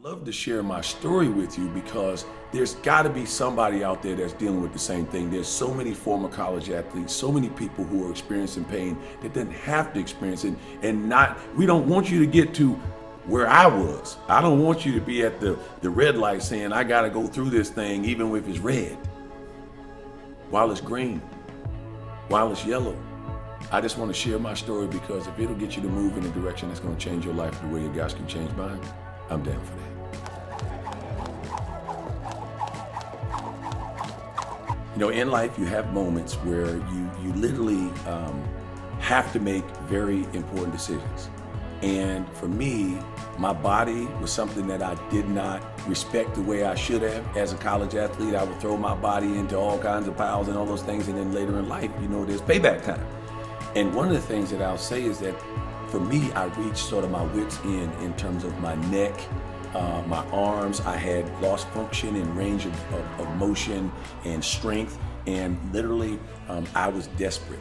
Love to share my story with you because there's got to be somebody out there that's dealing with the same thing. There's so many former college athletes, so many people who are experiencing pain that didn't have to experience it, we don't want you to get to where I was. I don't want you to be at the red light saying, I got to go through this thing even if it's red, while it's green, while it's yellow. I just want to share my story because if it'll get you to move in a direction that's going to change your life the way Egoscue changed mine, I'm down for that. You know, in life, you have moments where you literally have to make very important decisions. And for me, my body was something that I did not respect the way I should have. As a college athlete, I would throw my body into all kinds of piles and all those things. And then later in life, you know, there's payback time. And one of the things that I'll say is that for me, I reached sort of my wits end in terms of my neck, my arms. I had lost function and range of motion and strength. And literally, I was desperate.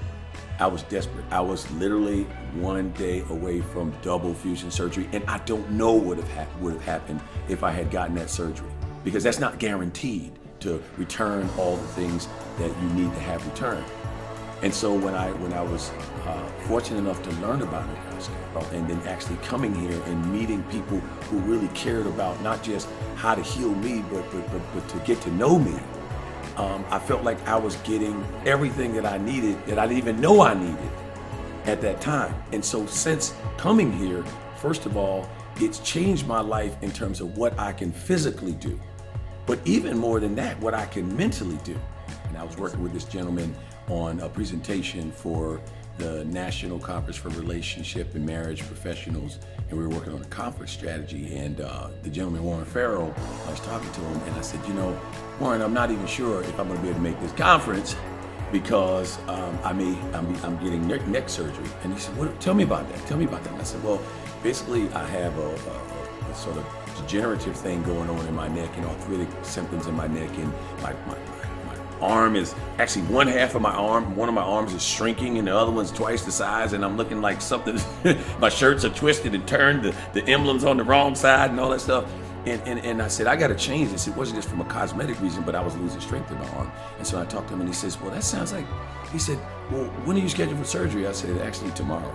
I was literally one day away from double fusion surgery. And I don't know what would have happened if I had gotten that surgery, because that's not guaranteed to return all the things that you need to have returned. And so when I was fortunate enough to learn about it, and then actually coming here and meeting people who really cared about not just how to heal me, but to get to know me, I felt like I was getting everything that I needed that I didn't even know I needed at that time. And so since coming here, first of all, it's changed my life in terms of what I can physically do, but even more than that, what I can mentally do. And I was working with this gentleman on a presentation for the National Conference for Relationship and Marriage Professionals, and we were working on a conference strategy. And the gentleman, Warren Farrell, I was talking to him, and I said, you know, Warren, I'm not even sure if I'm going to be able to make this conference because I'm getting neck surgery. And he said, well, tell me about that. And I said, well, basically, I have a sort of degenerative thing going on in my neck and arthritic symptoms in my neck, and my arm is actually one half of my arm. One of my arms is shrinking and the other one's twice the size, and I'm looking like something. My shirts are twisted and turned, the emblems on the wrong side and all that stuff. And I said, I got to change this. It wasn't just from a cosmetic reason, but I was losing strength in my arm. And so I talked to him and he says, well, that sounds like, he said, well, when are you scheduled for surgery? I said, actually tomorrow.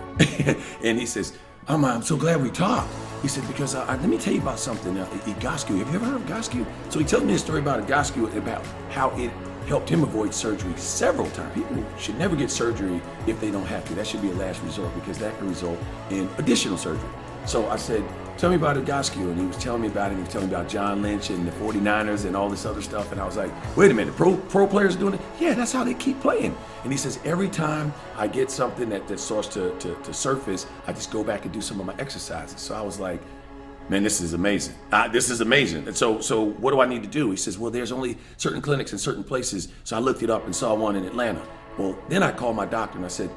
And he says, I'm so glad we talked. He said, because let me tell you about something. Egoscue, have you ever heard of Egoscue? So he tells me a story about Egoscue, about how it helped him avoid surgery several times. People should never get surgery if they don't have to. That should be a last resort, because that can result in additional surgery. So I said, tell me about Egoscue. And he was telling me about it. He was telling me about John Lynch and the 49ers and all this other stuff. And I was like, wait a minute, pro players are doing it? Yeah, that's how they keep playing. And he says, every time I get something that starts to surface, I just go back and do some of my exercises. So I was like, man, this is amazing. This is amazing. And so what do I need to do? He says, well, there's only certain clinics in certain places. So I looked it up and saw one in Atlanta. Well, then I called my doctor and I said,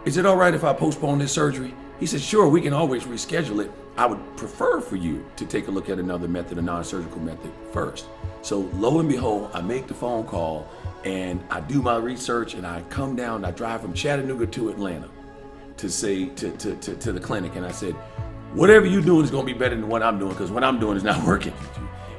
is it all right if I postpone this surgery? He said, sure, we can always reschedule it. I would prefer for you to take a look at another method, a non-surgical method first. So lo and behold, I make the phone call and I do my research and I come down, I drive from Chattanooga to Atlanta to the clinic. And I said, whatever you're doing is going to be better than what I'm doing, because what I'm doing is not working.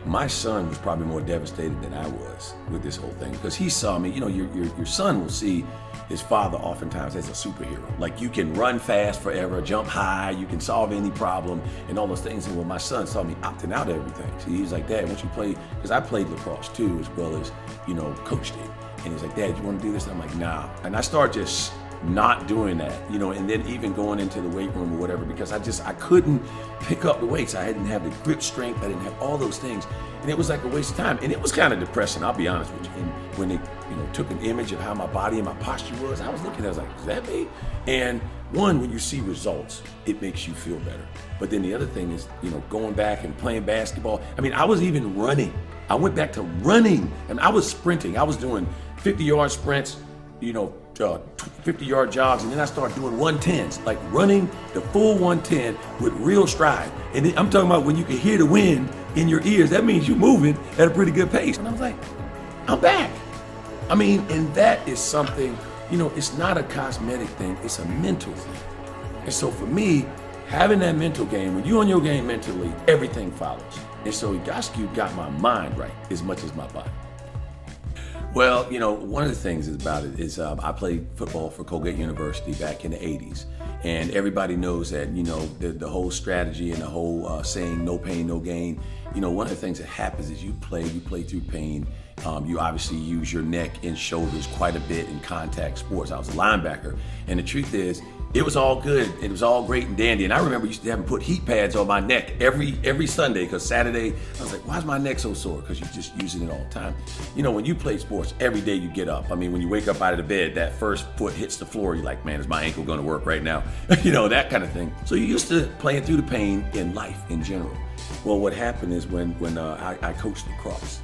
My son was probably more devastated than I was with this whole thing, because he saw me. You know, your son will see his father oftentimes as a superhero. Like, you can run fast forever, jump high, you can solve any problem and all those things. And when my son saw me opting out of everything, so he was like, Dad, once you play, because I played lacrosse too, as well as, you know, coached it. And he was like, Dad, you want to do this? And I'm like, nah. And I started just not doing that, you know, and then even going into the weight room or whatever, because I couldn't pick up the weights. I didn't have the grip strength. I didn't have all those things. And it was like a waste of time. And it was kind of depressing, I'll be honest with you. And when they, you know, took an image of how my body and my posture was, I was looking at it, I was like, is that me? And one, when you see results, it makes you feel better. But then the other thing is, you know, going back and playing basketball. I mean, I was even running. I went back to running, and I was sprinting. I was doing 50-yard sprints, you know, 50-yard jogs, and then I started doing 110s, like running the full 110 with real stride. And then I'm talking about when you can hear the wind in your ears, that means you're moving at a pretty good pace. And I was like, I'm back. I mean, and that is something, you know, it's not a cosmetic thing, it's a mental thing. And so for me, having that mental game, when you're on your game mentally, everything follows. And so Egoscue got my mind right as much as my body. Well, one of the things about it is I played football for Colgate University back in the 80s. And everybody knows that, the whole strategy and the whole saying no pain, no gain. One of the things that happens is you play through pain. You obviously use your neck and shoulders quite a bit in contact sports. I was a linebacker. And the truth is, it was all good. It was all great and dandy. And I remember used to have put heat pads on my neck every Sunday, because Saturday, I was like, why is my neck so sore? Because you're just using it all the time. When you play sports, every day you get up. I mean, when you wake up out of the bed, that first foot hits the floor, you're like, man, is my ankle going to work right now? That kind of thing. So you're used to playing through the pain in life in general. Well, what happened is when I coached lacrosse.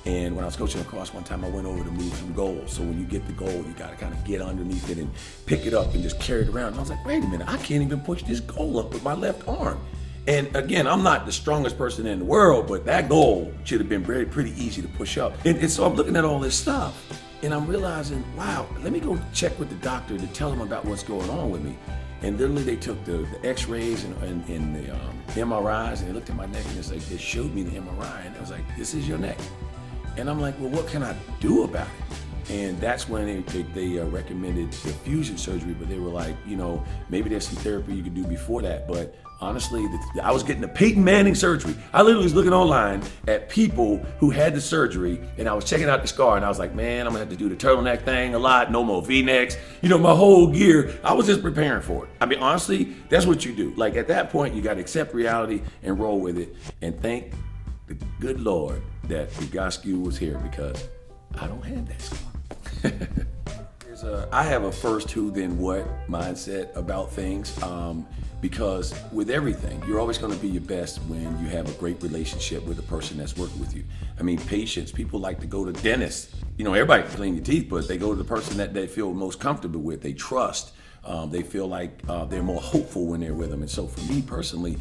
And when I was coaching lacrosse, one time I went over to move some goals. So when you get the goal, you got to kind of get underneath it and pick it up and just carry it around. And I was like, wait a minute, I can't even push this goal up with my left arm. And again, I'm not the strongest person in the world, but that goal should have been pretty easy to push up. And so I'm looking at all this stuff and I'm realizing, wow, let me go check with the doctor to tell him about what's going on with me. And literally they took the x-rays and the MRIs, and they looked at my neck and it's like, they showed me the MRI and I was like, this is your neck. And I'm like, well, what can I do about it? And that's when they recommended the fusion surgery, but they were like, maybe there's some therapy you could do before that. But honestly, I was getting the Peyton Manning surgery. I literally was looking online at people who had the surgery, and I was checking out the scar, and I was like, man, I'm gonna have to do the turtleneck thing a lot, no more V-necks, my whole gear. I was just preparing for it. I mean, honestly, that's what you do. Like at that point, you gotta accept reality and roll with it, and thank the good Lord that Egoscue was here, because I don't have that scar. I have a first who then what mindset about things, because with everything, you're always going to be your best when you have a great relationship with the person that's working with you. I mean, patients, people like to go to dentists. Everybody can clean your teeth, but they go to the person that they feel most comfortable with, they trust. They feel like they're more hopeful when they're with them. And so for me personally,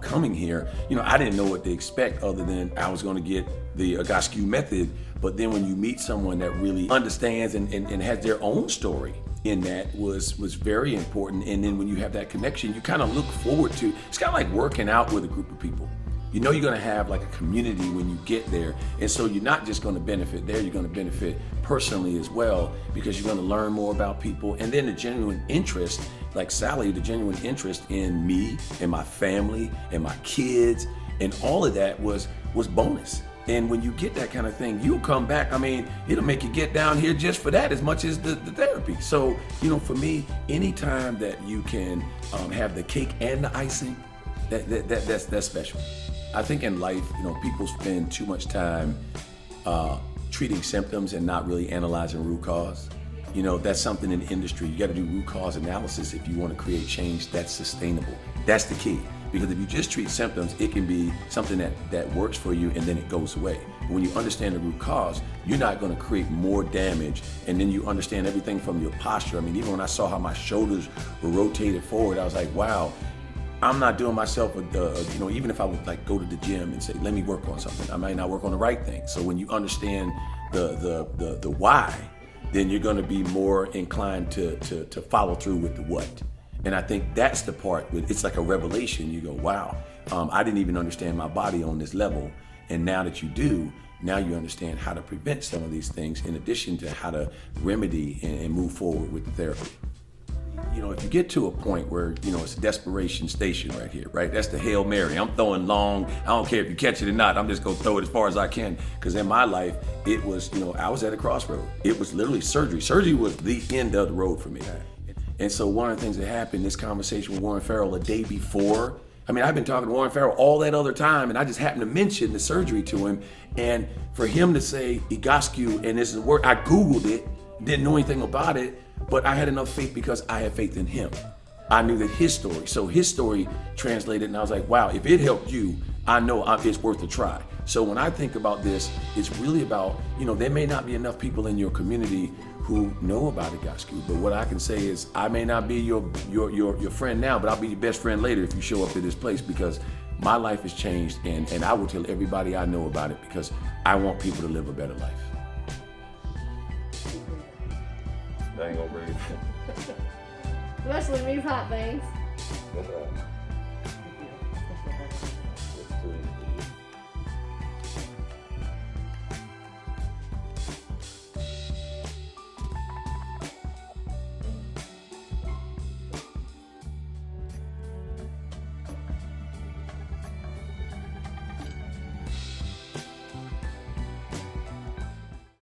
coming here, I didn't know what to expect other than I was going to get the Egoscue Method. But then when you meet someone that really understands and has their own story in that was very important. And then when you have that connection, you kind of look forward to, it's kind of like working out with a group of people. You're going to have like a community when you get there. And so you're not just going to benefit there, you're going to benefit personally as well, because you're going to learn more about people. And then the genuine interest, like Sally, the genuine interest in me and my family and my kids and all of that was bonus. And when you get that kind of thing, you'll come back. I mean, it'll make you get down here just for that as much as the therapy. So, for me, anytime that you can have the cake and the icing, that's special. I think in life, people spend too much time treating symptoms and not really analyzing root cause. That's something in the industry. You got to do root cause analysis if you want to create change that's sustainable. That's the key. Because if you just treat symptoms, it can be something that works for you and then it goes away. But when you understand the root cause, you're not going to create more damage. And then you understand everything from your posture. I mean, even when I saw how my shoulders were rotated forward, I was like, wow, I'm not doing myself even if I would like go to the gym and say, let me work on something, I might not work on the right thing. So when you understand the why, then you're going to be more inclined to follow through with the what. And I think that's the part where it's like a revelation. You go, wow, I didn't even understand my body on this level. And now that you do, now you understand how to prevent some of these things in addition to how to remedy and move forward with the therapy. If you get to a point where, it's a desperation station right here, right? That's the Hail Mary. I'm throwing long. I don't care if you catch it or not. I'm just going to throw it as far as I can. Because in my life, it was, I was at a crossroad. It was literally surgery. Surgery was the end of the road for me. And so one of the things that happened, this conversation with Warren Farrell a day before, I mean, I've been talking to Warren Farrell all that other time, and I just happened to mention the surgery to him. And for him to say Egoscue, and this is work, I Googled it, didn't know anything about it, but I had enough faith because I had faith in him. I knew that his story translated, and I was like, wow, if it helped you, I know it's worth a try. So when I think about this, it's really about, there may not be enough people in your community who know about Egoscue, but what I can say is I may not be your friend now, but I'll be your best friend later if you show up to this place, because my life has changed, and I will tell everybody I know about it because I want people to live a better life. That ain't gonna breathe. Especially me hot things. That's right.